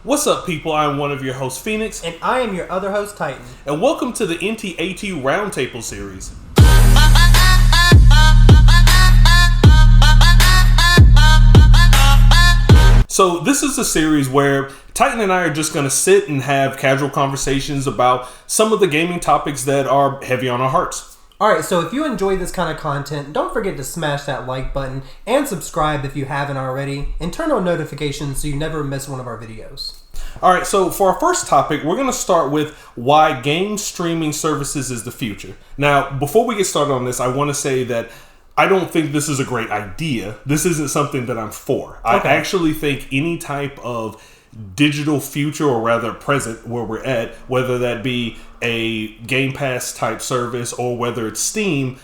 What's up, people? I'm one of your hosts, Phoenix. And I am your other host, Titan. And welcome to the NTAT Roundtable series. So this is a series where Titan and I are just going to sit and have casual conversations about some of the gaming topics that are heavy on our hearts. Alright, so if you enjoy this kind of content, don't forget to smash that like button and subscribe if you haven't already, and turn on notifications so you never miss one of our videos. Alright, so for our first topic, we're going to start with why game streaming services is the future. Now, before we get started on this, I want to say that I don't think this is a great idea. This isn't something that I'm for. Okay. I actually think any type of digital future, or rather present where we're at, whether that be a Game Pass type service or whether it's Steam,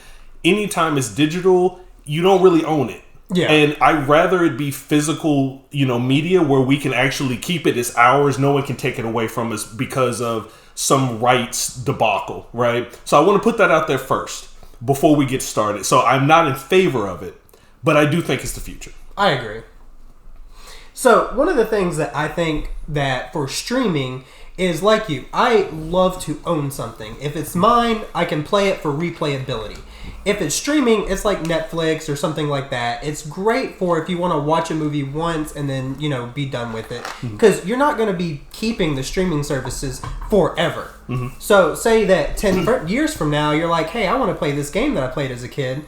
anytime it's digital, you don't really own it. Yeah. And I'd rather it be physical, media where we can actually keep it as ours. No one can take it away from us because of some rights debacle, right? So I want to put that out there first before we get started. So I'm not in favor of it, but I do think it's the future. I agree. So one of the things that I think that for streaming is like you. I love to own something. If it's mine, I can play it for replayability. If it's streaming, it's like Netflix or something like that. It's great for if you want to watch a movie once and then, be done with it. Because you're not going to be keeping the streaming services forever. Mm-hmm. So say that 10 years from now, you're like, hey, I want to play this game that I played as a kid.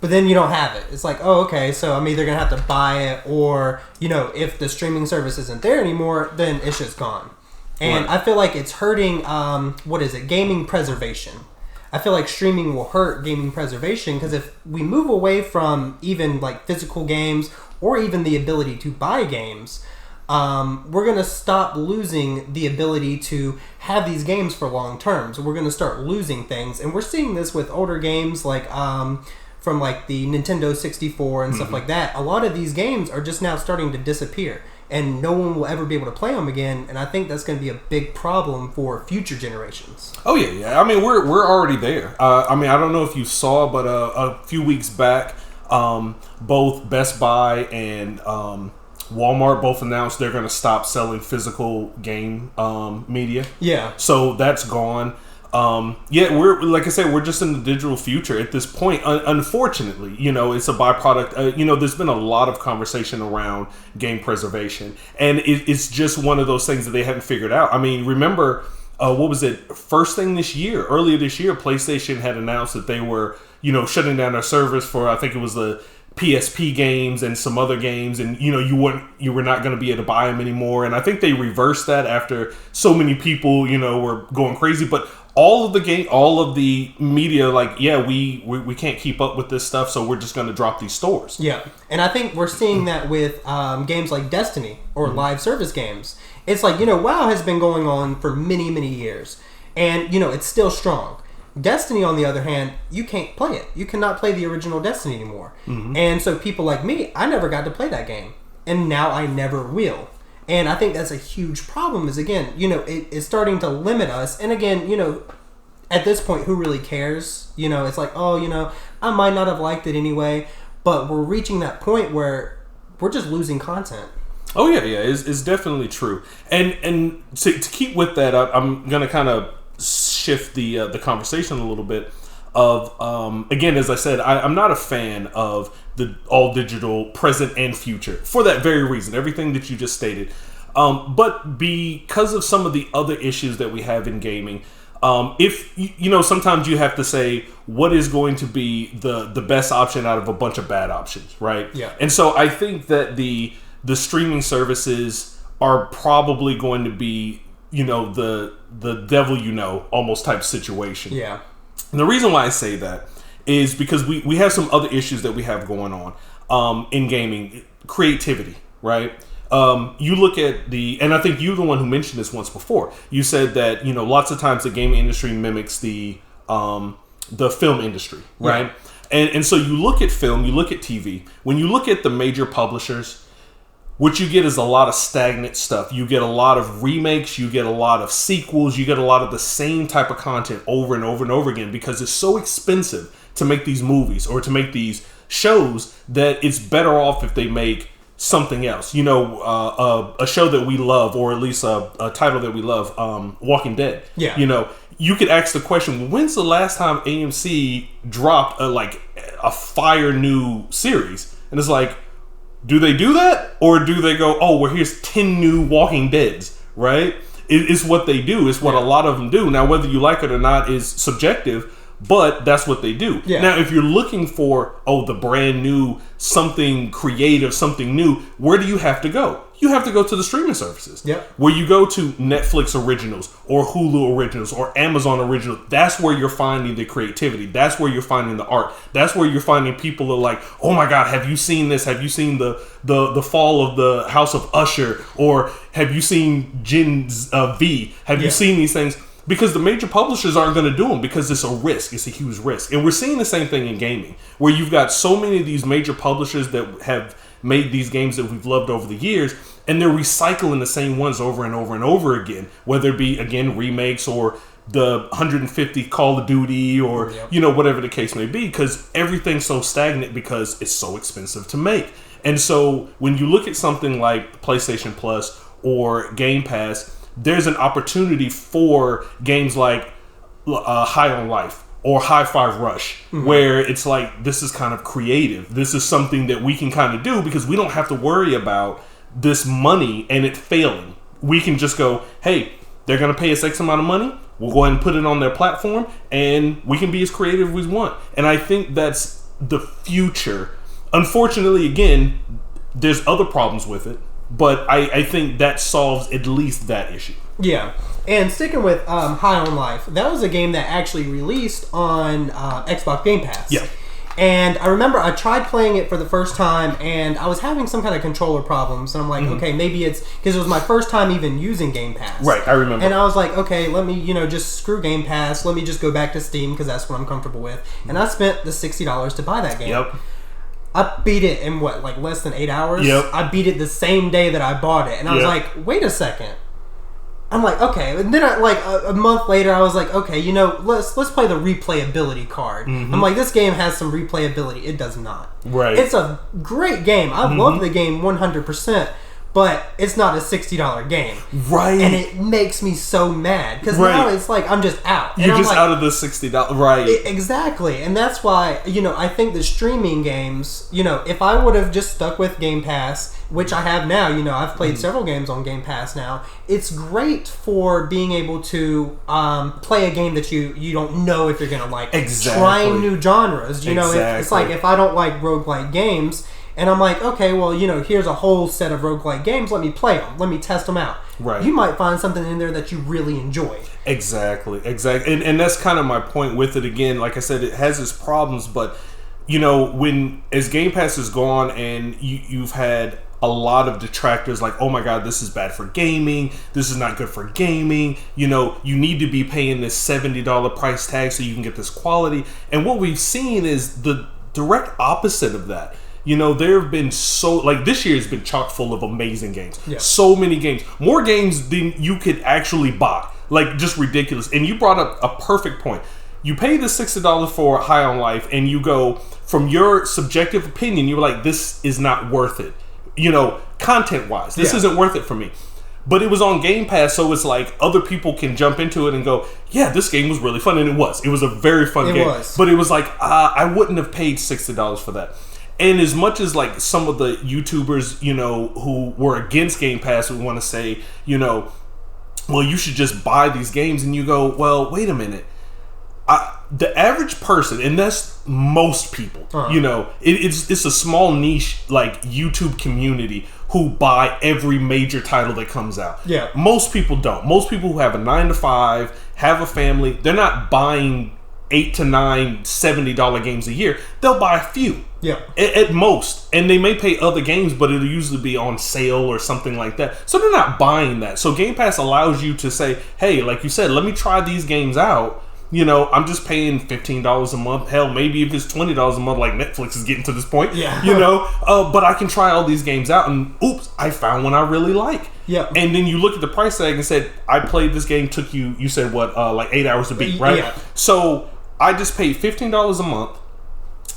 But then you don't have it. It's like, oh, okay, so I'm either going to have to buy it or, if the streaming service isn't there anymore, then it's just gone. And right. I feel like it's hurting, gaming preservation. I feel like streaming will hurt gaming preservation because if we move away from even like physical games or even the ability to buy games, we're going to stop losing the ability to have these games for long term. So we're going to start losing things. And we're seeing this with older games like from like the Nintendo 64 and stuff like that. A lot of these games are just now starting to disappear. And no one will ever be able to play them again, and I think that's going to be a big problem for future generations. Oh yeah. I mean, we're already there. I don't know if you saw, but a few weeks back, both Best Buy and Walmart both announced they're going to stop selling physical game media. Yeah. So that's gone. We're like I said, we're just in the digital future at this point. Unfortunately, it's a byproduct. There's been a lot of conversation around game preservation, and it's just one of those things that they haven't figured out. I mean, remember, what was it? Earlier this year, PlayStation had announced that they were, shutting down their service for, I think it was the PSP games and some other games, and you were not going to be able to buy them anymore. And I think they reversed that after so many people were going crazy. But all of the media, we can't keep up with this stuff, so we're just going to drop these stores. Yeah, and I think we're seeing that with games like Destiny or live service games. It's like, WoW has been going on for many, many years, and it's still strong. Destiny, on the other hand, you can't play it. You cannot play the original Destiny anymore. Mm-hmm. And so people like me, I never got to play that game, and now I never will. And I think that's a huge problem is, again, it's starting to limit us. And again, at this point, who really cares? It's like, I might not have liked it anyway, but we're reaching that point where we're just losing content. Oh, yeah, it's definitely true. And to keep with that, I'm going to kind of shift the conversation a little bit of, again, as I said, I'm not a fan of the all digital present and future for that very reason, everything that you just stated. But because of some of the other issues that we have in gaming, if sometimes you have to say what is going to be the best option out of a bunch of bad options, right? Yeah. And so I think that the streaming services are probably going to be the devil almost type situation. Yeah. And the reason why I say that is because we have some other issues that we have going on in gaming. Creativity, right? You look at and I think you're the one who mentioned this once before. You said that, lots of times the gaming industry mimics the film industry, right? Yeah. And so you look at film, you look at TV. When you look at the major publishers, what you get is a lot of stagnant stuff. You get a lot of remakes, you get a lot of sequels, you get a lot of the same type of content over and over and over again because it's so expensive to make these movies or to make these shows that it's better off if they make something else. You know, a show that we love, or at least a title that we love, Walking Dead. Yeah. You know, you could ask the question, when's the last time AMC dropped a fire new series? And it's like, do they do that? Or do they go, oh, well, here's 10 new Walking Deads, right? It's what they do. It's what a lot of them do. Now, whether you like it or not is subjective, but that's what they do. Yeah. Now, if you're looking for, the brand new, something creative, something new, where do you have to go? You have to go to the streaming services. Yep. Where you go to Netflix originals or Hulu originals or Amazon originals. That's where you're finding the creativity. That's where you're finding the art. That's where you're finding people are like, oh my God, have you seen this? Have you seen the fall of the House of Usher? Or have you seen Gen V? Have you seen these things? Because the major publishers aren't going to do them because it's a risk. It's a huge risk. And we're seeing the same thing in gaming, where you've got so many of these major publishers that have made these games that we've loved over the years, and they're recycling the same ones over and over and over again, whether it be, again, remakes or the 150 Call of Duty or, whatever the case may be, because everything's so stagnant because it's so expensive to make. And so when you look at something like PlayStation Plus or Game Pass, there's an opportunity for games like High on Life or High Five Rush, where it's like, this is kind of creative. This is something that we can kind of do because we don't have to worry about this money and it failing. We can just go, hey, they're going to pay us X amount of money. We'll go ahead and put it on their platform and we can be as creative as we want. And I think that's the future. Unfortunately, again, there's other problems with it. But I think that solves at least that issue. Yeah. And sticking with High on Life, that was a game that actually released on Xbox Game Pass. Yeah. And I remember I tried playing it for the first time, and I was having some kind of controller problems. And I'm like, okay, maybe it's because it was my first time even using Game Pass. Right, I remember. And I was like, okay, let me, just screw Game Pass. Let me just go back to Steam because that's what I'm comfortable with. And I spent the $60 to buy that game. Yep. I beat it in less than 8 hours? Yep. I beat it the same day that I bought it. And I was like, wait a second. I'm like, okay. And then a month later, I was like, okay, let's play the replayability card. I'm like, this game has some replayability. It does not. Right. It's a great game. I love the game 100%. But it's not a $60 game. Right. And it makes me so mad. Because now it's like, I'm just out. You're just out of the $60. Right. Exactly. And that's why, I think the streaming games, if I would have just stuck with Game Pass, which I have now, I've played several games on Game Pass now. It's great for being able to play a game that you don't know if you're going to like. Exactly. Trying new genres. Exactly. It's like if I don't like roguelike games, and I'm like, okay, well, here's a whole set of roguelike games. Let me play them. Let me test them out. Right. You might find something in there that you really enjoy. Exactly. And that's kind of my point with it. Again, like I said, it has its problems, but, as Game Pass is gone and you've had a lot of detractors like, oh my God, this is bad for gaming. This is not good for gaming. You need to be paying this $70 price tag so you can get this quality. And what we've seen is the direct opposite of that. There have been this year has been chock full of amazing games. Yeah. So many games. More games than you could actually buy. Just ridiculous. And you brought up a perfect point. You pay the $60 for High on Life and you go, from your subjective opinion, you're like, this is not worth it. Content-wise. This isn't worth it for me. But it was on Game Pass, so it's like other people can jump into it and go, yeah, this game was really fun. And it was. It was a very fun game. But it was like, I wouldn't have paid $60 for that. And as much as some of the YouTubers, who were against Game Pass would want to say, well, you should just buy these games, and you go, well, wait a minute. The average person, and that's most people, it's a small niche YouTube community who buy every major title that comes out. Yeah. Most people don't. Most people who have a 9-to-5, have a family, they're not buying 8 to 9 $70 games a year. They'll buy a few. Yeah. At most. And they may pay other games, but it'll usually be on sale or something like that. So they're not buying that. So Game Pass allows you to say, hey, like you said, let me try these games out. I'm just paying $15 a month. Hell, maybe if it's $20 a month, like Netflix is getting to this point. Yeah. But I can try all these games out, and oops, I found one I really like. Yeah. And then you look at the price tag and said, I played this game, took you said what, 8 hours to beat, right? Yeah. So I just paid $15 a month.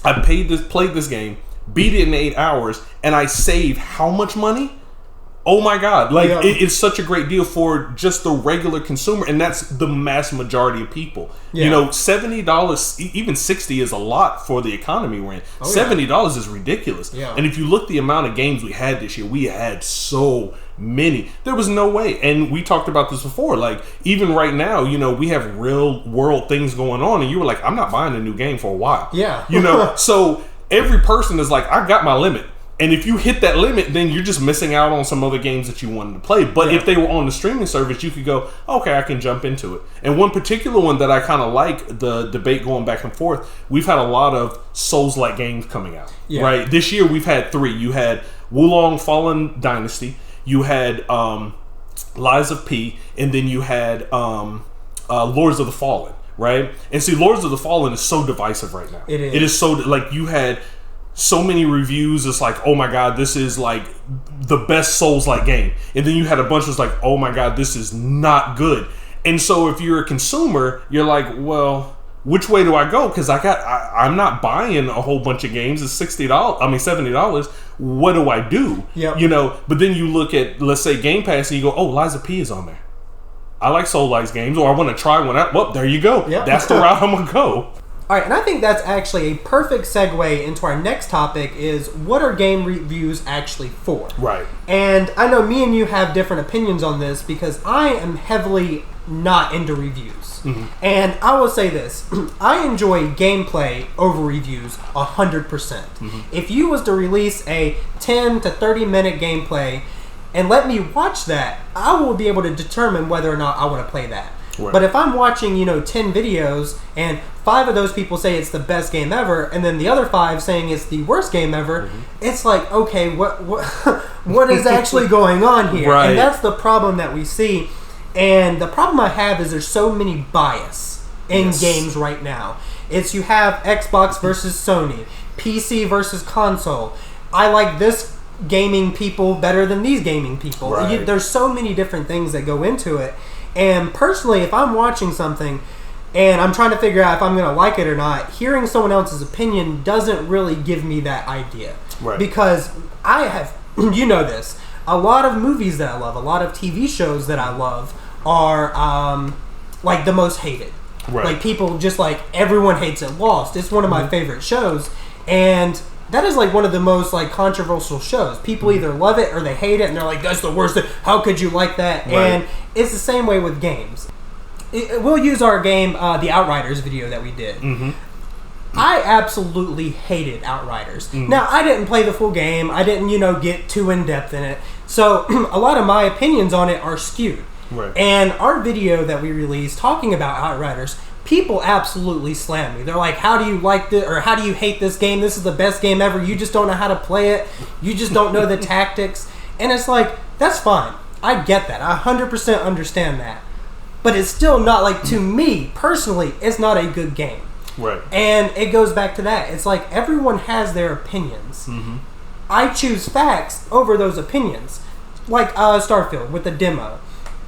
I played this game, beat it in 8 hours, and I save how much money? Oh my God. Like, it's such a great deal for just the regular consumer, and that's the mass majority of people. Yeah. You know, $70, even $60 is a lot for the economy we're in. $70 is ridiculous. Yeah. And if you look the amount of games we had this year, we had so many. There was no way. And we talked about this before. Like, even right now, you know, we have real world things going on, and you were like, I'm not buying a new game for a while. Yeah. You know, so every person is like, I got my limit. And if you hit that limit, then you're just missing out on some other games that you wanted to play. But if they were on the streaming service, you could go, okay, I can jump into it. And one particular one that I kind of like, the debate going back and forth, we've had a lot of Souls-like games coming out. Yeah. Right? This year, we've had 3. You had Wulong Fallen Dynasty, you had Lies of P, and then you had Lords of the Fallen, right? And see, Lords of the Fallen is so divisive right now. It is. It is so, like, you had so many reviews. It's like, oh my God, this is like the best Souls-like game. And then you had a bunch that's like, oh my God, this is not good. And so if you're a consumer, you're like, well, which way do I go? Because I'm not buying a whole bunch of games. It's $70. What do I do? Yep. You know, but then you look at, let's say, Game Pass, and you go, oh, Lies of P is on there. I like Soul-like games, or I want to try one out. Well, there you go. Yep. That's the route I'm going to go. All right, and I think that's actually a perfect segue into our next topic is what are game reviews actually for? Right. And I know me and you have different opinions on this because I am heavily not into reviews. Mm-hmm. And I will say this, I enjoy gameplay over reviews 100%. Mm-hmm. If you was to release a 10 to 30 minute gameplay and let me watch that, I will be able to determine whether or not I want to play that. Right. But if I'm watching, 10 videos and 5 of those people say it's the best game ever, and then the other 5 saying it's the worst game ever, it's like, okay, what is actually going on here? Right. And that's the problem that we see. And the problem I have is there's so many bias in games right now. It's you have Xbox versus Sony, PC versus console. I like this gaming people better than these gaming people. Right. There's so many different things that go into it. And personally, if I'm watching something and I'm trying to figure out if I'm going to like it or not, hearing someone else's opinion doesn't really give me that idea. Right. Because I have, this, a lot of movies that I love, a lot of TV shows that I love are like the most hated. Right. Like people just like, everyone hates it. Lost. It's one of my favorite shows. And that is like one of the most like controversial shows. People either love it or they hate it, and they're like, "That's the worst thing. How could you like that?" Right. And it's the same way with games. We'll use our game, the Outriders video that we did. Mm-hmm. I absolutely hated Outriders. Mm-hmm. Now I didn't play the full game. I didn't, get too in depth in it. So a lot of my opinions on it are skewed. Right. And our video that we released talking about Outriders, people absolutely slam me. They're like, how do you like this, or how do you hate this game? This is the best game ever. You just don't know how to play it. You just don't know the tactics. And it's like, that's fine. I get that. I 100% understand that. But it's still not like, to me, personally, it's not a good game. Right. And it goes back to that. It's like, everyone has their opinions. Mm-hmm. I choose facts over those opinions. Like Starfield with the demo.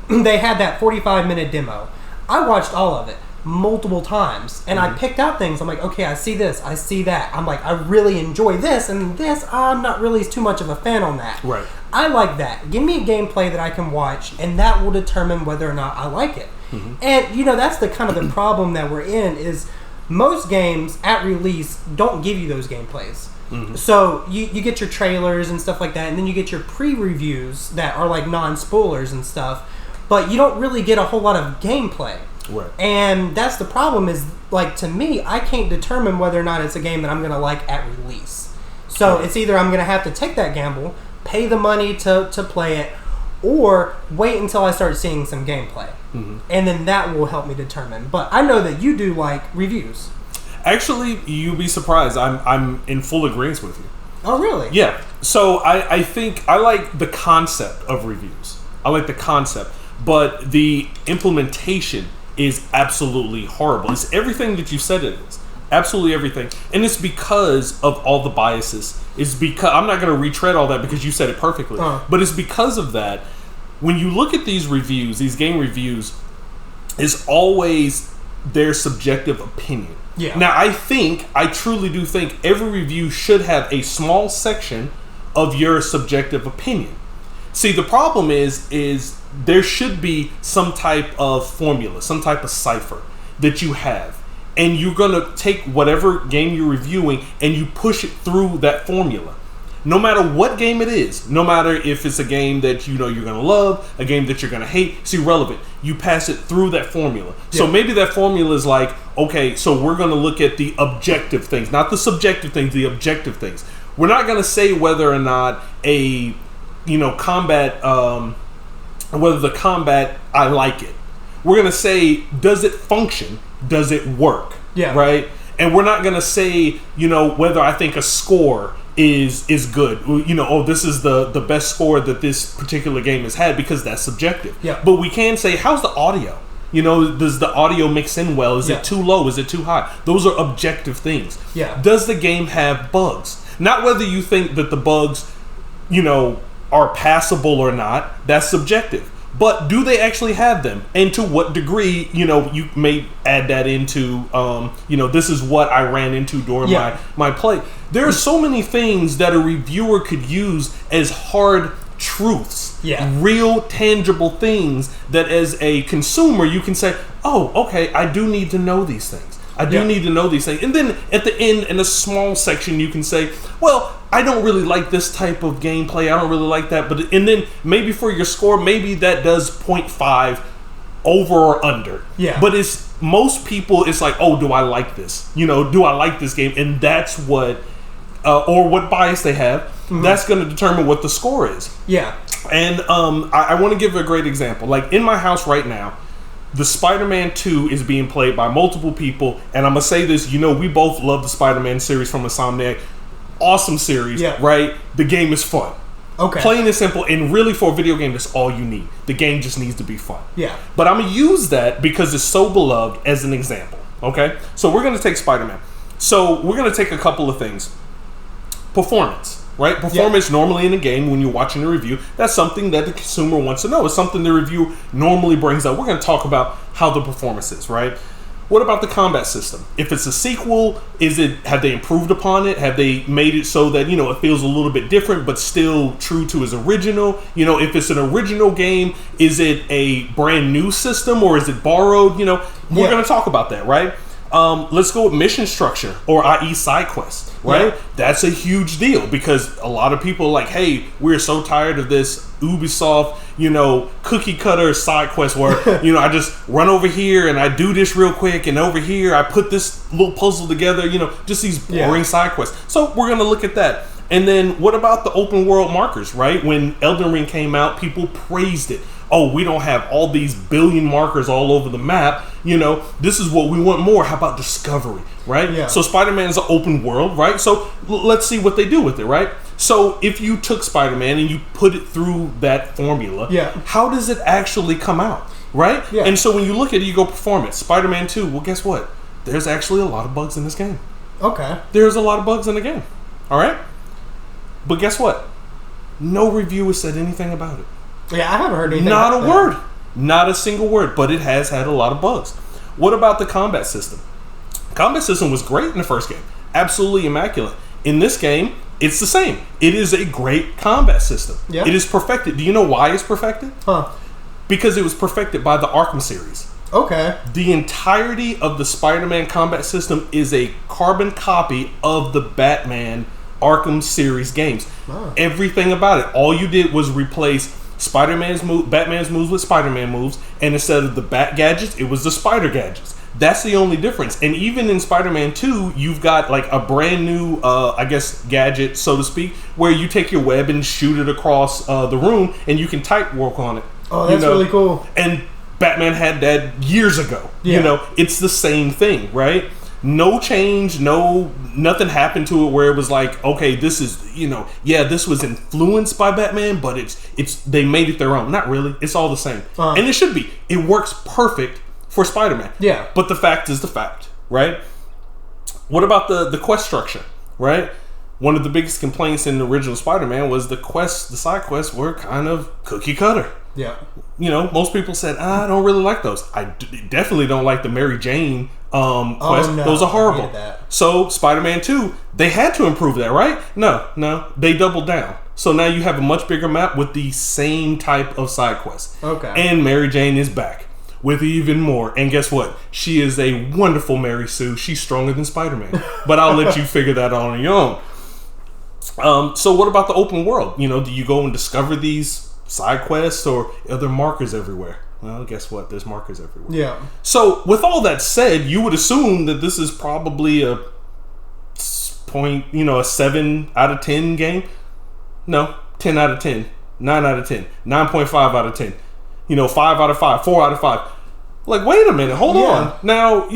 They had that 45-minute demo. I watched all of it multiple times, and I picked out things. I'm like, okay, I see this, I see that. I'm like, I really enjoy this, and this, I'm not really too much of a fan on that. Right. I like that. Give me a gameplay that I can watch, and that will determine whether or not I like it. Mm-hmm. And, that's the kind of the problem that we're in, is most games at release don't give you those gameplays. Mm-hmm. So you get your trailers and stuff like that, and then you get your pre-reviews that are like non-spoilers and stuff, but you don't really get a whole lot of gameplay. Right. And that's the problem is, like, to me, I can't determine whether or not it's a game that I'm going to like at release. So it's either I'm going to have to take that gamble, pay the money to play it, or wait until I start seeing some gameplay. Mm-hmm. And then that will help me determine. But I know that you do like reviews. Actually, you'd be surprised. I'm in full agreement with you. Oh, really? Yeah. So I think I like the concept of reviews. I like the concept. But the implementation is absolutely horrible. It's everything that you said it is. Absolutely everything. And it's because of all the biases. It's because, I'm not going to retread all that because you said it perfectly. But it's because of that. When you look at these reviews, these game reviews, it's always their subjective opinion. Yeah. Now, I truly do think every review should have a small section of your subjective opinion. See, the problem is there should be some type of formula, some type of cipher that you have. And you're going to take whatever game you're reviewing and you push it through that formula. No matter what game it is, no matter if it's a game that you know you're going to love, a game that you're going to hate, it's irrelevant. You pass it through that formula. Yeah. So maybe that formula is like, okay, so we're going to look at the objective things, not the subjective things, the objective things. We're not going to say whether or not combat, whether the combat, I like it. We're going to say, does it function? Does it work? Yeah. Right? And we're not going to say, whether I think a score is good. This is the best score that this particular game has had, because that's subjective. Yeah. But we can say, how's the audio? Does the audio mix in well? Is it too low? Is it too high? Those are objective things. Yeah. Does the game have bugs? Not whether you think that the bugs, are passable or not. That's subjective. But do they actually have them? And to what degree, you may add that into, this is what I ran into during my play. There are so many things that a reviewer could use as hard truths. Yeah. Real, tangible things that as a consumer, you can say, oh, okay, I do need to know these things. I do need to know these things. And then at the end, in a small section, you can say, well, I don't really like this type of gameplay. I don't really like that. And then maybe for your score, maybe that does 0.5 over or under. Yeah. But most people, it's like, oh, do I like this? Do I like this game? And that's what, or what bias they have. Mm-hmm. That's going to determine what the score is. Yeah. And I want to give a great example. Like in my house right now, the Spider-Man 2 is being played by multiple people, and I'm going to say this, we both love the Spider-Man series from Insomniac. Awesome series, right? The game is fun. Okay. Plain and simple, and really for a video game, that's all you need. The game just needs to be fun. Yeah. But I'm going to use that because it's so beloved as an example, okay? So we're going to take Spider-Man. So we're going to take a couple of things. Performance. Right? Performance normally in a game, when you're watching a review, that's something that the consumer wants to know. It's something the review normally brings up. We're going to talk about how the performance is, right? What about the combat system? If it's a sequel, have they improved upon it? Have they made it so that, it feels a little bit different, but still true to its original? If it's an original game, is it a brand new system or is it borrowed? We're going to talk about that, right? Let's go with mission structure, or i.e. side quests, right? Yeah. That's a huge deal because a lot of people are like, hey, we're so tired of this Ubisoft, cookie cutter side quest where, I just run over here and I do this real quick, and over here I put this little puzzle together, just these boring side quests. So we're going to look at that. And then what about the open world markers, right? When Elden Ring came out, people praised it. Oh, we don't have all these billion markers all over the map. This is what we want more. How about discovery, right? Yeah. So Spider-Man is an open world, right? So let's see what they do with it, right? So if you took Spider-Man and you put it through that formula, how does it actually come out, right? Yeah. And so when you look at it, you go performance. Spider-Man 2, well, guess what? There's actually a lot of bugs in this game. Okay. There's a lot of bugs in the game, all right? But guess what? No reviewer said anything about it. Yeah, I haven't heard anything. Not a word. Not a single word, but it has had a lot of bugs. What about the combat system? Combat system was great in the first game. Absolutely immaculate. In this game, it's the same. It is a great combat system. Yeah. It is perfected. Do you know why it's perfected? Because it was perfected by the Arkham series. Okay. The entirety of the Spider-Man combat system is a carbon copy of the Batman Arkham series games. Everything about it. All you did was replace Batman's moves with Spider-Man moves, and instead of the Bat gadgets, it was the Spider gadgets. That's the only difference. And even in Spider-Man 2, you've got like a brand new, gadget, so to speak, where you take your web and shoot it across the room, and you can type work on it. Oh, that's really cool. And Batman had that years ago. Yeah. It's the same thing, right? No change, nothing happened to it where it was like, okay, this is, this was influenced by Batman, but it's they made it their own. Not really. It's all the same. And it should be. It works perfect for Spider-Man. Yeah. But the fact is the fact, right? What about the quest structure, right? One of the biggest complaints in the original Spider-Man was the side quests were kind of cookie cutter. Yeah. You know, most people said, I don't really like those. Definitely don't like the Mary Jane quest. No, those are horrible. I hated that. So Spider-Man 2, they had to improve that, right? No, they doubled down. So now you have a much bigger map with the same type of side quests. Okay. And Mary Jane is back with even more. And guess what? She is a wonderful Mary Sue. She's stronger than Spider-Man. But I'll let you figure that out on your own. So what about the open world? You know, do you go and discover these side quests, or are there markers everywhere? Well, guess what? There's markers everywhere. Yeah. So with all that said, you would assume that this is probably a 7 out of 10 game. No, 10 out of 10, 9 out of 10, 9.5 out of 10. 5 out of 5, 4 out of 5. Like, wait a minute, hold on. Now,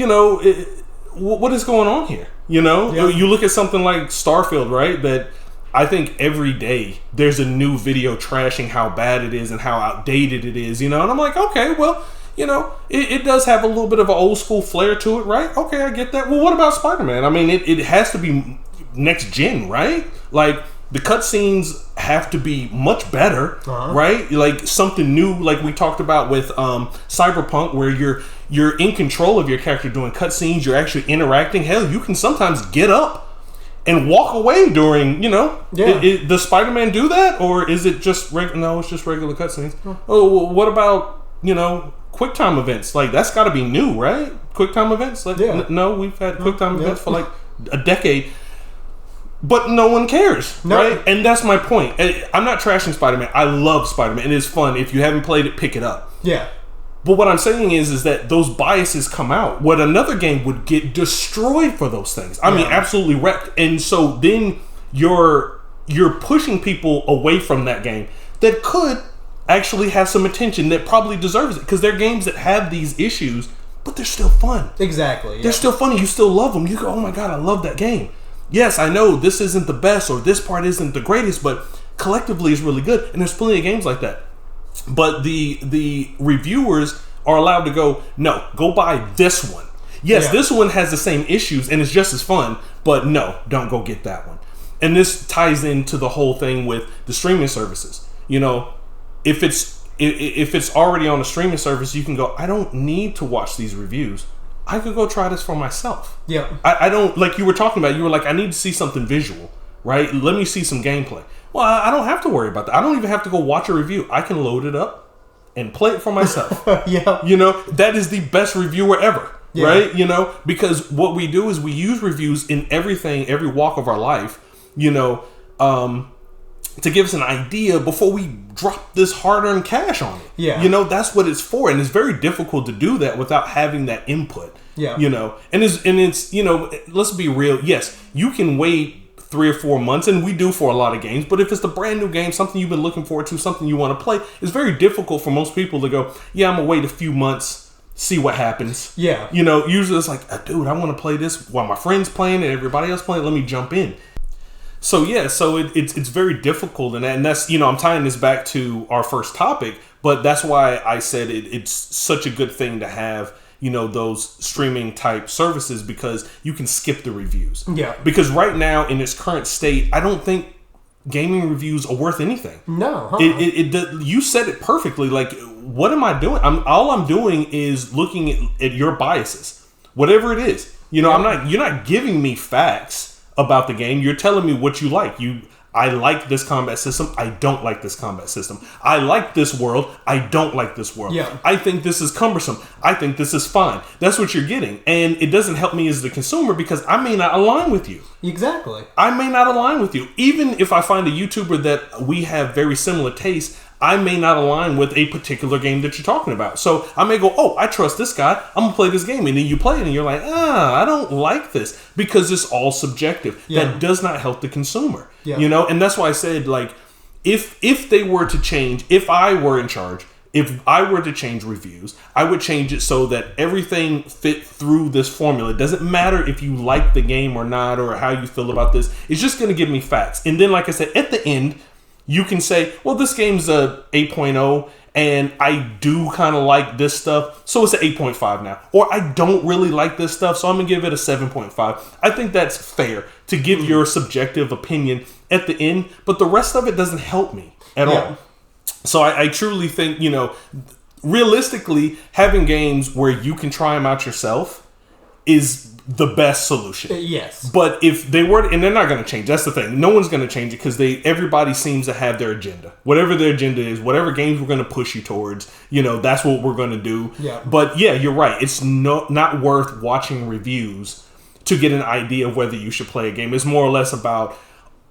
what is going on here? You look at something like Starfield, right? That I think every day there's a new video trashing how bad it is and how outdated it is, and I'm like, okay, well, it does have a little bit of an old school flair to it, right? Okay, I get that. Well, what about Spider-Man? I mean, it has to be next gen, right? Like, the cutscenes have to be much better, right? Like something new, like we talked about with Cyberpunk, where you're in control of your character doing cutscenes. You're actually interacting. Hell, you can sometimes get up and walk away during, does Spider-Man do that? Or is it just, no, it's just regular cutscenes. Oh, well, what about, QuickTime events? Like, that's got to be new, right? QuickTime events? Like, no, we've had QuickTime events for like a decade. But no one cares, right? And that's my point. I'm not trashing Spider-Man. I love Spider-Man. It is fun. If you haven't played it, pick it up. Yeah. But what I'm saying is that those biases come out. What another game would get destroyed for those things. I mean, absolutely wrecked. And so then you're pushing people away from that game that could actually have some attention, that probably deserves it. Because they're games that have these issues, but they're still fun. Exactly. Yeah. They're still funny. You still love them. You go, oh my God, I love that game. Yes, I know this isn't the best or this part isn't the greatest, but collectively it's really good. And there's plenty of games like that. But the reviewers are allowed to go, no, go buy this one. Yes, this one has the same issues and it's just as fun, but no, don't go get that one. And this ties into the whole thing with the streaming services. If it's already on a streaming service, you can go, I don't need to watch these reviews. I could go try this for myself. Yeah. I don't, like you were talking about, you were like, I need to see something visual, right? Let me see some gameplay. Well, I don't have to worry about that. I don't even have to go watch a review. I can load it up and play it for myself. That is the best reviewer ever, right? Because what we do is we use reviews in everything, every walk of our life, to give us an idea before we drop this hard-earned cash on it. Yeah. That's what it's for. And it's very difficult to do that without having that input. Yeah. And it's let's be real. Yes, you can wait 3 or 4 months, and we do for a lot of games, but if it's a brand new game, something you've been looking forward to, something you want to play, it's very difficult for most people to go, yeah, I'm gonna wait a few months, see what happens. Yeah. Usually it's like, dude, I want to play this while my friend's playing and everybody else playing, let me jump in. So it's very difficult, and that's I'm tying this back to our first topic, but that's why I said it's such a good thing to have those streaming type services, because you can skip the reviews. Yeah. Because right now in its current state, I don't think gaming reviews are worth anything. No. You said it perfectly. Like, what am I doing? All I'm doing is looking at your biases, whatever it is. You're not giving me facts about the game. You're telling me what you like. I like this combat system. I don't like this combat system. I like this world. I don't like this world. Yeah. I think this is cumbersome. I think this is fine. That's what you're getting. And it doesn't help me as the consumer, because I may not align with you. Exactly. I may not align with you. Even if I find a YouTuber that we have very similar tastes, I may not align with a particular game that you're talking about. So I may go, oh, I trust this guy. I'm going to play this game. And then you play it and you're like, I don't like this, because it's all subjective. Yeah. That does not help the consumer. Yeah. And that's why I said, like, if they were to change, if I were in charge, if I were to change reviews, I would change it so that everything fit through this formula. It doesn't matter if you like the game or not, or how you feel about this. It's just going to give me facts. And then, like I said, at the end, you can say, well, this game's a 8.0 and I do kind of like this stuff, so it's an 8.5 now. Or I don't really like this stuff, so I'm going to give it a 7.5. I think that's fair to give your subjective opinion at the end, but the rest of it doesn't help me at all. So I truly think, realistically, having games where you can try them out yourself is the best solution. Yes. But if they were, and they're not going to change. That's the thing. No one's going to change it because everybody seems to have their agenda. Whatever their agenda is, whatever games we're going to push you towards, that's what we're going to do. Yeah. But yeah, you're right. It's not worth watching reviews to get an idea of whether you should play a game. It's more or less about,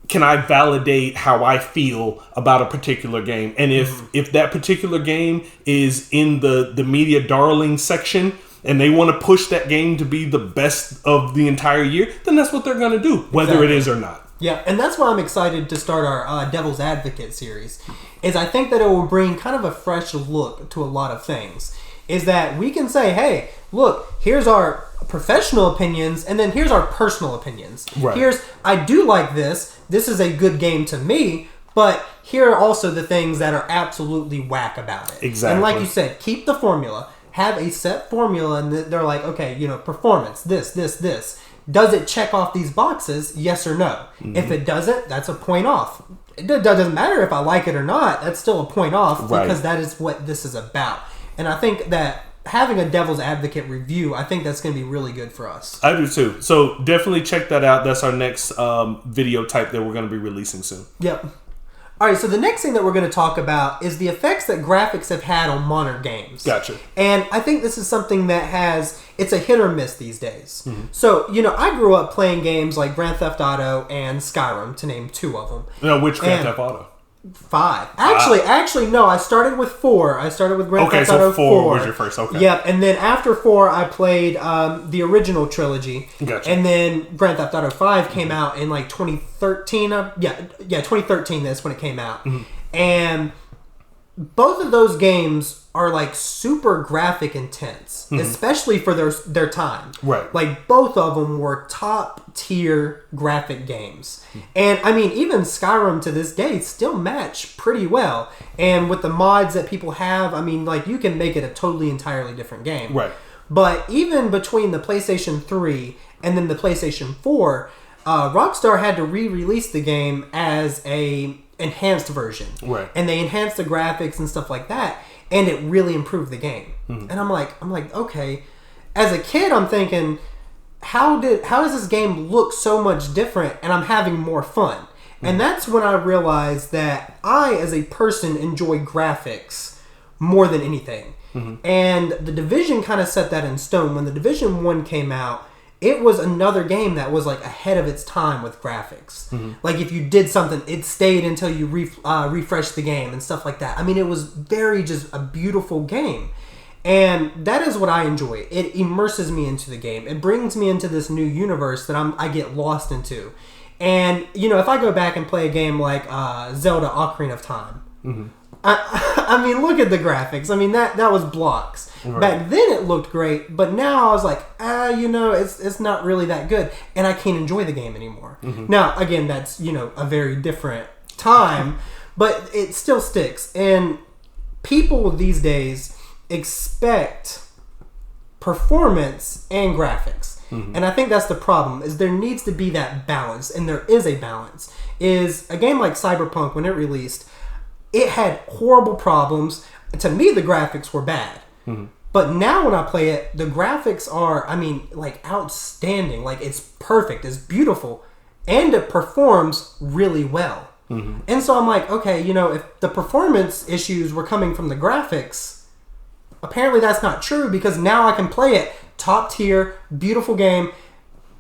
can I validate how I feel about a particular game? And if that particular game is in the media darling section and they want to push that game to be the best of the entire year, then that's what they're going to do, whether it is or not. Yeah, and that's why I'm excited to start our Devil's Advocate series, is I think that it will bring kind of a fresh look to a lot of things. Is that we can say, hey, look, here's our professional opinions, and then here's our personal opinions. Right. Here's, I do like this is a good game to me, but here are also the things that are absolutely whack about it. Exactly. And like you said, keep the formula. Have a set formula, and they're like, okay, performance, this. Does it check off these boxes? Yes or no? Mm-hmm. If it doesn't, that's a point off. It doesn't matter if I like it or not. That's still a point off because that is what this is about. And I think that having a Devil's Advocate review, I think that's going to be really good for us. I do too. So definitely check that out. That's our next video type that we're going to be releasing soon. Yep. All right, so the next thing that we're going to talk about is the effects that graphics have had on modern games. Gotcha. And I think this is something that it's a hit or miss these days. Mm-hmm. So, I grew up playing games like Grand Theft Auto and Skyrim, to name two of them. No, which Grand Theft Auto? 5. Actually, no. I started with 4. I started with Grand Theft Auto 4. 4 was your first. Okay. Yep, and then after 4, I played the original trilogy. Gotcha. And then Grand Theft Auto 5 came out in like 2013. 2013. That's when it came out. Mm-hmm. And both of those games are like super graphic intense, especially for their time. Right. Like both of them were top tier graphic games. And I mean, even Skyrim to this day still match pretty well. And with the mods that people have, I mean, like you can make it a totally entirely different game. Right. But even between the PlayStation 3 and then the PlayStation 4, Rockstar had to re-release the game as a enhanced version. Right. And they enhanced the graphics and stuff like that. And it really improved the game. Mm-hmm. And I'm like, okay. As a kid, I'm thinking, how does this game look so much different? And I'm having more fun. Mm-hmm. And that's when I realized that I, as a person, enjoy graphics more than anything. Mm-hmm. And The Division kind of set that in stone. When The Division 1 came out, it was another game that was like ahead of its time with graphics. Mm-hmm. Like if you did something, it stayed until you refreshed the game and stuff like that. I mean, it was very just a beautiful game. And that is what I enjoy. It immerses me into the game. It brings me into this new universe that I get lost into. And, if I go back and play a game like Zelda Ocarina of Time, mm-hmm. I mean, look at the graphics. I mean, that was blocks. Right. Back then it looked great, but now I was like, it's not really that good, and I can't enjoy the game anymore. Mm-hmm. Now, again, that's, a very different time, but it still sticks. And people these days expect performance and graphics. Mm-hmm. And I think that's the problem, is there needs to be that balance, and there is a balance. Is a game like Cyberpunk, when it released, it had horrible problems. To me, the graphics were bad. Mm-hmm. But now when I play it, the graphics are, like outstanding. Like it's perfect. It's beautiful. And it performs really well. Mm-hmm. And so I'm like, okay, if the performance issues were coming from the graphics, apparently that's not true, because now I can play it top tier, beautiful game,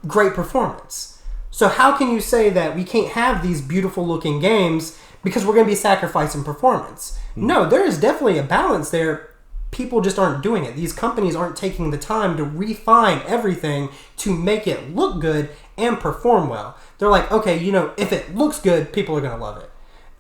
great performance. So how can you say that we can't have these beautiful looking games because we're going to be sacrificing performance? Mm-hmm. No, there is definitely a balance there. People just aren't doing it. These companies aren't taking the time to refine everything to make it look good and perform well. They're like, okay, if it looks good, people are going to love it.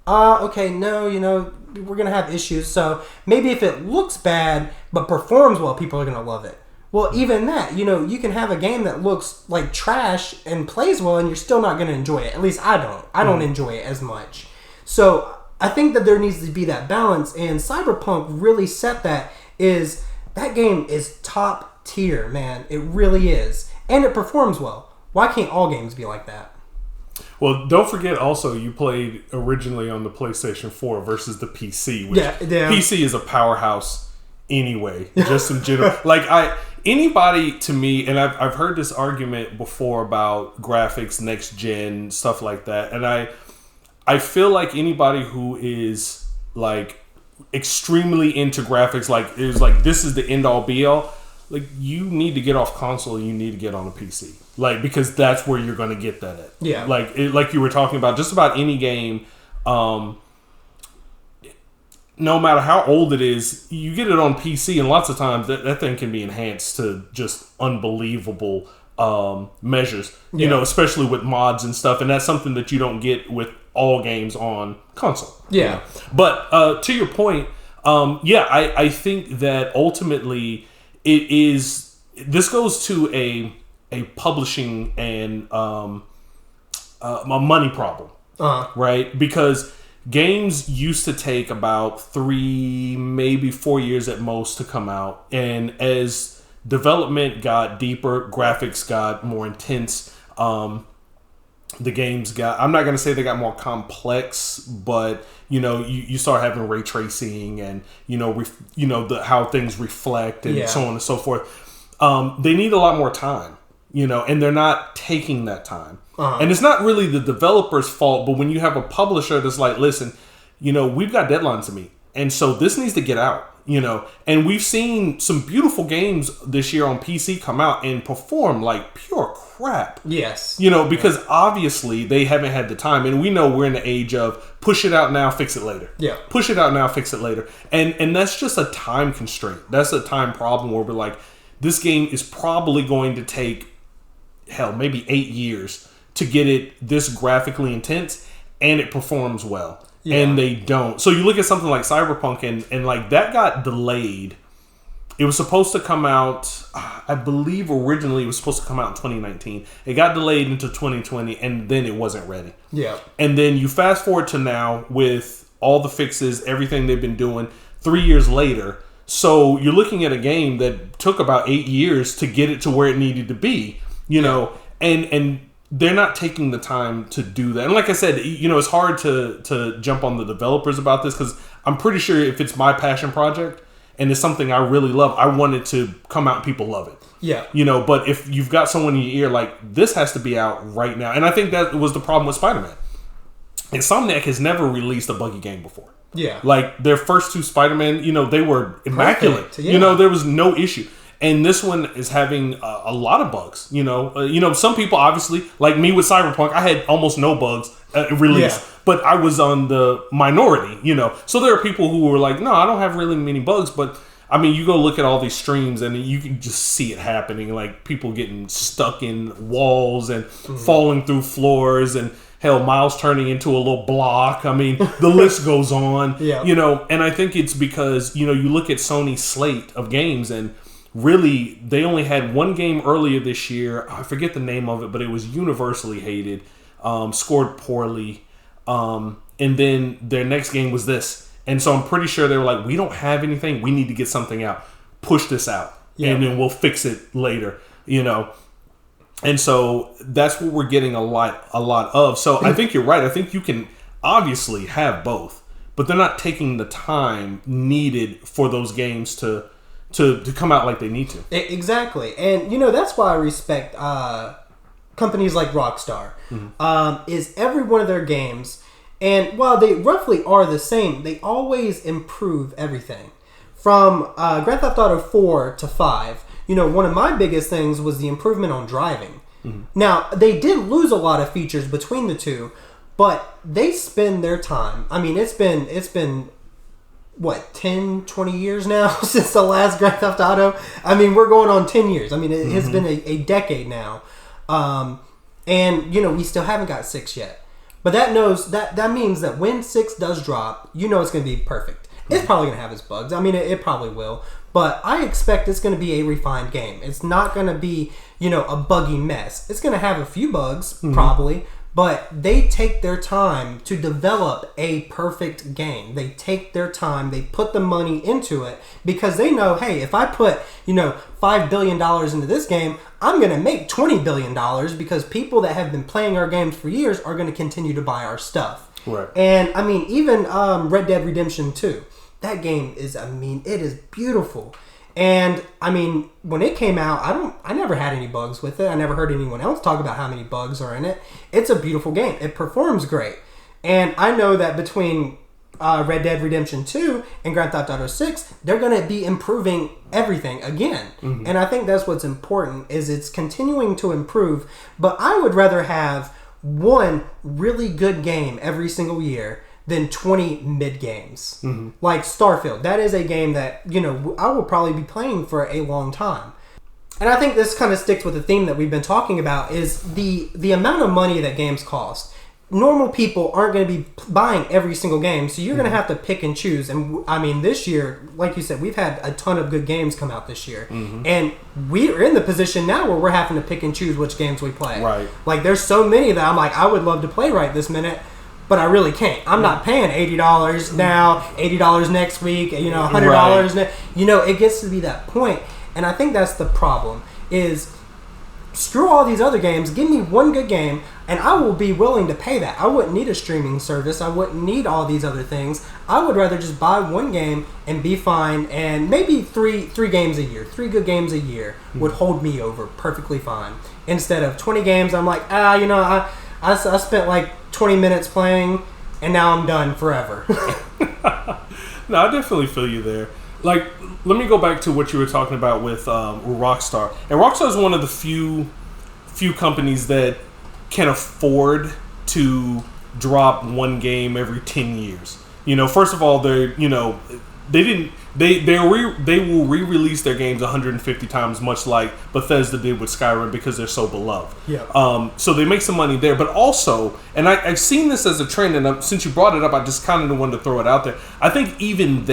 Okay, no, we're going to have issues. So maybe if it looks bad but performs well, people are going to love it. Well, even that, you can have a game that looks like trash and plays well and you're still not going to enjoy it. At least I don't. I don't enjoy it as much. So I think that there needs to be that balance, and Cyberpunk really set that. That game is top tier, man. It really is. And it performs well. Why can't all games be like that? Well, don't forget also you played originally on the PlayStation 4 versus the PC. Which PC is a powerhouse anyway. Just in general. Anybody to me, and I've heard this argument before about graphics, next gen, stuff like that, and I feel like anybody who is like extremely into graphics, like is like this is the end all be all, like you need to get off console and you need to get on a PC, like because that's where you're going to get that at. Yeah, like you were talking about, just about any game. No matter how old it is, you get it on PC, and lots of times that thing can be enhanced to just unbelievable measures. You know, especially with mods and stuff, and that's something that you don't get with all games on console. Yeah. You know? But to your point, I think that ultimately it is. This goes to a publishing and a money problem, right? Because games used to take about 3, maybe 4 years at most to come out. And as development got deeper, graphics got more intense, the games got, I'm not going to say they got more complex, but, you start having ray tracing and, how things reflect and so on and so forth. They need a lot more time, and they're not taking that time. And it's not really the developer's fault, but when you have a publisher that's like, listen, we've got deadlines to meet. And so this needs to get out, and we've seen some beautiful games this year on PC come out and perform like pure crap. Yes. Because obviously they haven't had the time, and we know we're in the age of push it out now, fix it later. Yeah. Push it out now, fix it later. And that's just a time constraint. That's a time problem where we're like, this game is probably going to take, maybe 8 years to get it this graphically intense, and it performs well. Yeah. And they don't. So you look at something like Cyberpunk, and like that got delayed. It was supposed to come out, I believe originally it was supposed to come out in 2019. It got delayed into 2020, and then it wasn't ready. Yeah. And then you fast forward to now with all the fixes, everything they've been doing, 3 years later. So you're looking at a game that took about 8 years to get it to where it needed to be, and they're not taking the time to do that. And like I said, it's hard to jump on the developers about this, because I'm pretty sure if it's my passion project and it's something I really love, I want it to come out and people love it. Yeah. But if you've got someone in your ear like, this has to be out right now. And I think that was the problem with Spider-Man. Insomniac has never released a buggy game before. Yeah. Like their first 2 Spider-Man, they were immaculate. Perfect. Yeah. There was no issue. And this one is having a lot of bugs. Some people obviously, like me with Cyberpunk, I had almost no bugs released, but I was on the minority. So there are people who were like, no, I don't have really many bugs. But I mean, you go look at all these streams and you can just see it happening, like people getting stuck in walls and falling through floors, and Miles turning into a little block. I mean, the list goes on. Yeah. And I think it's because you look at Sony's slate of games, and really, they only had one game earlier this year. I forget the name of it, but it was universally hated, scored poorly. And then their next game was this. And so I'm pretty sure they were like, we don't have anything. We need to get something out. Push this out. Yeah. And then we'll fix it later, And so that's what we're getting a lot of. So I think you're right. I think you can obviously have both, but they're not taking the time needed for those games to come out like they need to. Exactly. And, that's why I respect companies like Rockstar. Is every one of their games, and while they roughly are the same, they always improve everything. From Grand Theft Auto 4 to 5, one of my biggest things was the improvement on driving. Now, they did lose a lot of features between the two, but they spend their time. I mean, it's been what, 10, 20 years now since the last Grand Theft Auto? I mean, we're going on 10 years. I mean, it has been a decade now. And, we still haven't got 6 yet. But that means that when 6 does drop, it's going to be perfect. It's probably going to have its bugs. I mean, it probably will. But I expect it's going to be a refined game. It's not going to be, a buggy mess. It's going to have a few bugs, probably. but they take their time to develop a perfect game. They take their time, they put the money into it because they know, hey, if I put, $5 billion into this game, I'm going to make $20 billion because people that have been playing our games for years are going to continue to buy our stuff. Right. And I mean, even Red Dead Redemption 2, that game is, it is beautiful. And I mean, when it came out, I never had any bugs with it. I never heard anyone else talk about how many bugs are in it. It's a beautiful game. It performs great. And I know that between Red Dead Redemption 2 and Grand Theft Auto 6, they're going to be improving everything again. Mm-hmm. And I think that's what's important, is it's continuing to improve. But I would rather have one really good game every single year than 20 mid games. Mm-hmm. Like Starfield. That is a game that, I will probably be playing for a long time. And I think this kind of sticks with the theme that we've been talking about, is the amount of money that games cost. Normal people aren't going to be buying every single game, so you're going to have to pick and choose. And I mean, this year, like you said, we've had a ton of good games come out this year. Mm-hmm. And we're in the position now where we're having to pick and choose which games we play. Right. Like, there's so many that I'm like, I would love to play right this minute, but I really can't. I'm not paying $80 now, $80 next week, $100. Right. It gets to be that point. And I think that's the problem, is screw all these other games. Give me one good game, and I will be willing to pay that. I wouldn't need a streaming service. I wouldn't need all these other things. I would rather just buy one game and be fine, and maybe three games a year. 3 good games a year would hold me over perfectly fine. Instead of 20 games, I'm like, I spent like 20 minutes playing, and now I'm done forever. No, I definitely feel you there. Like, let me go back to what you were talking about with Rockstar. And Rockstar is one of the few companies that can afford to drop one game every 10 years. First of all, they will re-release their games 150 times, much like Bethesda did with Skyrim, because they're so beloved. Yeah. So they make some money there, but also, and I've seen this as a trend, and since you brought it up, I just kind of wanted to throw it out there. I think even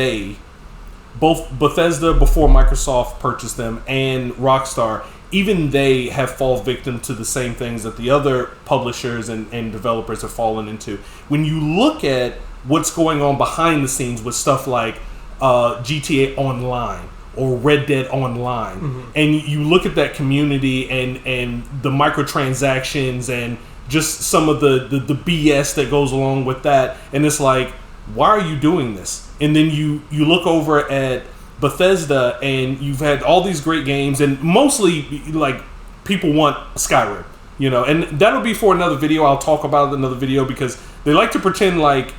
both Bethesda before Microsoft purchased them and Rockstar, even they have fallen victim to the same things that the other publishers and developers have fallen into. When you look at what's going on behind the scenes with stuff like GTA Online or Red Dead Online, mm-hmm. and you look at that community and the microtransactions and just some of the BS that goes along with that, and it's like, why are you doing this? And then you look over at Bethesda, and you've had all these great games, and mostly like people want Skyrim, and that'll be for another video. I'll talk about it in another video, because they like to pretend like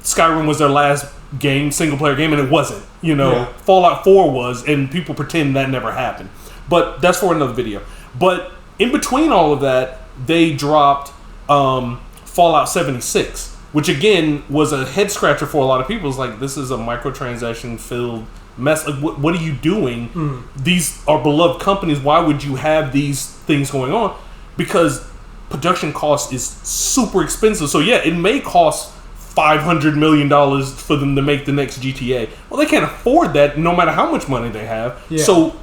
Skyrim was their last game, single player game, and it wasn't. Yeah. Fallout 4 was, and people pretend that never happened. But that's for another video. But in between all of that, they dropped Fallout 76. Which again was a head scratcher for a lot of people. It's like, this is a microtransaction filled mess. Like, what are you doing? Mm. These are beloved companies. Why would you have these things going on? Because production cost is super expensive. So yeah, it may cost $500 million for them to make the next GTA. Well, they can't afford that no matter how much money they have. Yeah. So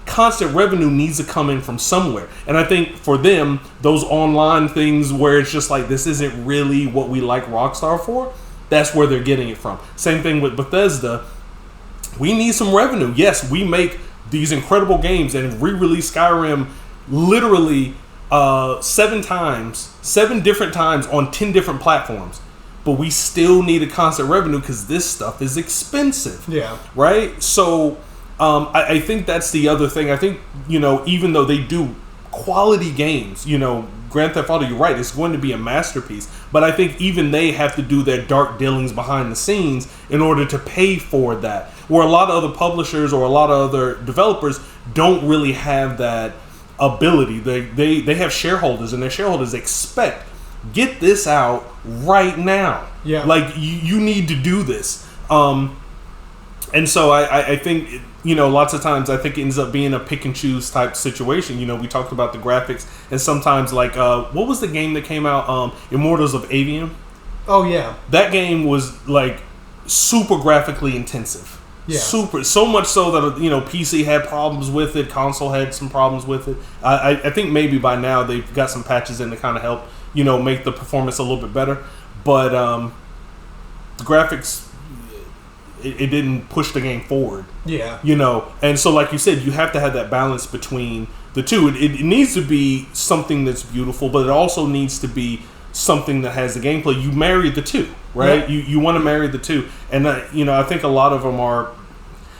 constant revenue needs to come in from somewhere. And I think for them, those online things where it's just like, this isn't really what we like Rockstar for, that's where they're getting it from. Same thing with Bethesda. We need some revenue. Yes, we make these incredible games and re-release Skyrim literally 7 different times on 10 different platforms. But we still need a constant revenue because this stuff is expensive. Yeah. Right? So I think that's the other thing. I think, even though they do quality games, Grand Theft Auto, you're right, it's going to be a masterpiece. But I think even they have to do their dark dealings behind the scenes in order to pay for that. Where a lot of other publishers or a lot of other developers don't really have that ability. They have shareholders, and their shareholders expect, get this out right now. Yeah. Like, you need to do this. And so I think, lots of times I think it ends up being a pick and choose type situation. We talked about the graphics, and sometimes like, what was the game that came out? Immortals of Avium. Oh yeah. That game was like super graphically intensive. Yeah. So much so that PC had problems with it, console had some problems with it. I think maybe by now they've got some patches in to kind of help make the performance a little bit better. But the graphics, it didn't push the game forward. Yeah. And so like you said, you have to have that balance between the two. It needs to be something that's beautiful, but it also needs to be something that has the gameplay. You marry the two, right? Yeah. You want to marry the two, and I think a lot of them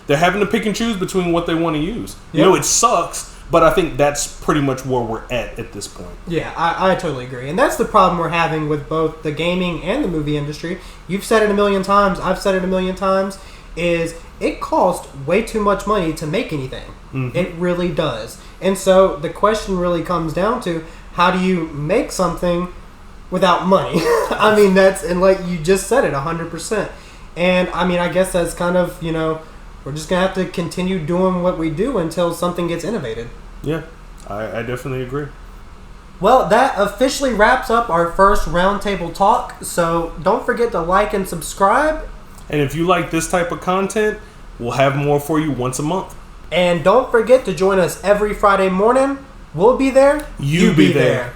they're having to pick and choose between what they want to use. Yeah. It sucks, but I think that's pretty much where we're at this point. Yeah, I totally agree. And that's the problem we're having with both the gaming and the movie industry. You've said it a million times, I've said it a million times, is it costs way too much money to make anything. Mm-hmm. It really does. And so the question really comes down to, how do you make something without money? I mean, and like you just said it, 100%. And I mean, I guess that's kind of, we're just going to have to continue doing what we do until something gets innovated. Yeah, I definitely agree. Well, that officially wraps up our first roundtable talk. So don't forget to like and subscribe. And if you like this type of content, we'll have more for you once a month. And don't forget to join us every Friday morning. We'll be there. You be there.